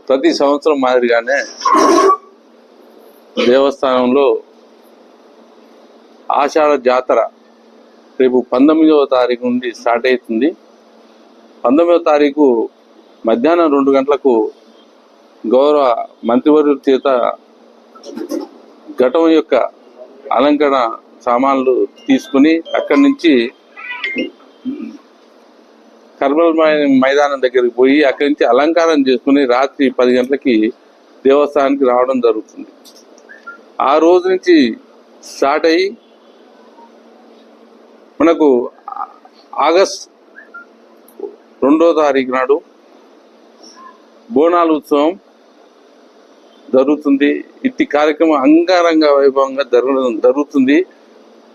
ప్రతి సంవత్సరం మాదిరిగానే దేవస్థానంలో ఆషాఢ జాతర రేపు 19వ తారీఖు నుండి స్టార్ట్ అవుతుంది. 19వ తారీఖు మధ్యాహ్నం 2 గంటలకు గౌరవ మంత్రివర్యుల చేత ఘటం యొక్క అలంకరణ సామాన్లు తీసుకుని అక్కడి నుంచి కర్మల్ మైదానం దగ్గరికి పోయి అక్కడి నుంచి అలంకారం చేసుకుని రాత్రి 10 గంటలకి దేవస్థానానికి రావడం జరుగుతుంది. ఆ రోజు నుంచి స్టార్ట్ అయ్యి మనకు ఆగస్ట్ 2వ తారీఖు నాడు బోనాల ఉత్సవం జరుగుతుంది. ఇట్టి కార్యక్రమం అంగరంగ వైభవంగా జరుగుతుంది.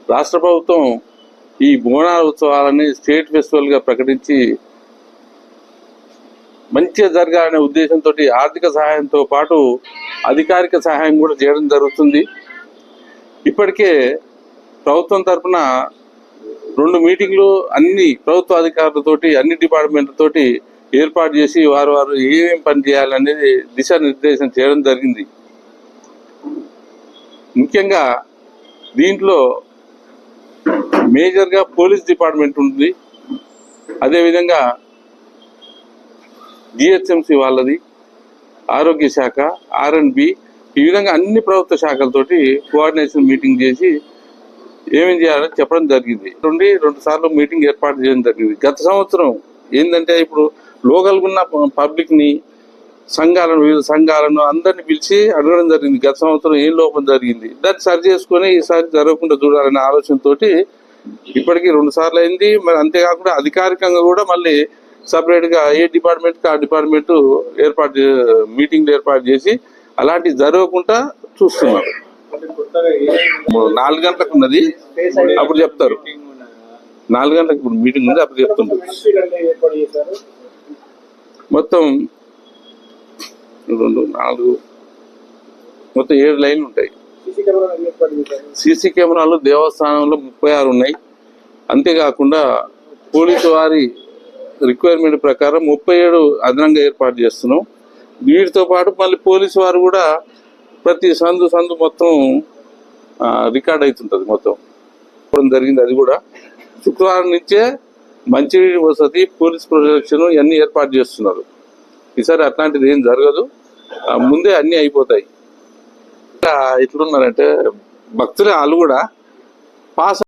రాష్ట్ర ప్రభుత్వం ఈ బోనాల ఉత్సవాలని స్టేట్ ఫెస్టివల్గా ప్రకటించి మంచిగా జరగాలనే ఉద్దేశంతో ఆర్థిక సహాయంతో పాటు అధికారిక సహాయం కూడా చేయడం జరుగుతుంది. ఇప్పటికే ప్రభుత్వం తరఫున 2 మీటింగ్లు అన్ని ప్రభుత్వ అధికారులతోటి అన్ని డిపార్ట్మెంట్లతోటి ఏర్పాటు చేసి వారు ఏమేం పని చేయాలనేది దిశానిర్దేశం చేయడం జరిగింది. ముఖ్యంగా దీంట్లో మేజర్గా పోలీస్ డిపార్ట్మెంట్ ఉంది, అదేవిధంగా జిహెచ్ఎంసి వాళ్ళది, ఆరోగ్య శాఖ, R&B, ఈ విధంగా అన్ని ప్రభుత్వ శాఖలతోటి కోఆర్డినేషన్ మీటింగ్ చేసి ఏమేం చేయాలని చెప్పడం జరిగింది. 2 సార్లు మీటింగ్ ఏర్పాటు చేయడం జరిగింది. గత సంవత్సరం ఏంటంటే ఇప్పుడు లోకల్గా ఉన్న పబ్లిక్ని వివిధ సంఘాలను అందరినీ పిలిచి అడగడం జరిగింది. గత సంవత్సరం ఏం లోపం జరిగింది, దాన్ని సరి చేసుకొని ఈసారి జరగకుండా చూడాలనే ఆలోచనతోటి ఇప్పటికీ 2 సార్లు అయింది. మరి అంతేకాకుండా అధికారికంగా కూడా మళ్ళీ సపరేట్గా ఏ డిపార్ట్మెంట్కి ఆ డిపార్ట్మెంట్ మీటింగ్లు ఏర్పాటు చేసి అలాంటివి జరగకుండా చూస్తున్నారు. 4 గంటలకు ఉన్నది, అప్పుడు చెప్తారు. 4 గంటలకు ఇప్పుడు మీటింగ్ ఉంది, అప్పుడు చెప్తుంటారు. మొత్తం 2, 4 మొత్తం 7 లైన్లు ఉంటాయి. సీసీ కెమెరాలు దేవస్థానంలో 36 ఉన్నాయి. అంతేకాకుండా పోలీసు వారి రిక్వైర్మెంట్ ప్రకారం 37 అదనంగా ఏర్పాటు చేస్తున్నాం. వీటితో పాటు మళ్ళీ పోలీసు వారు కూడా ప్రతి సందు మొత్తం రికార్డ్ అవుతుంటుంది. మొత్తం జరిగింది. అది కూడా శుక్రవారం నుంచే మంచినీటి వసతి, పోలీస్ ప్రొటెక్షన్ ఇవన్నీ ఏర్పాటు చేస్తున్నారు. ఈసారి అట్లాంటిది ఏం జరగదు, ముందే అన్నీ అయిపోతాయి. ఎట్లున్నారంటే భక్తులే వాళ్ళు కూడా పాస్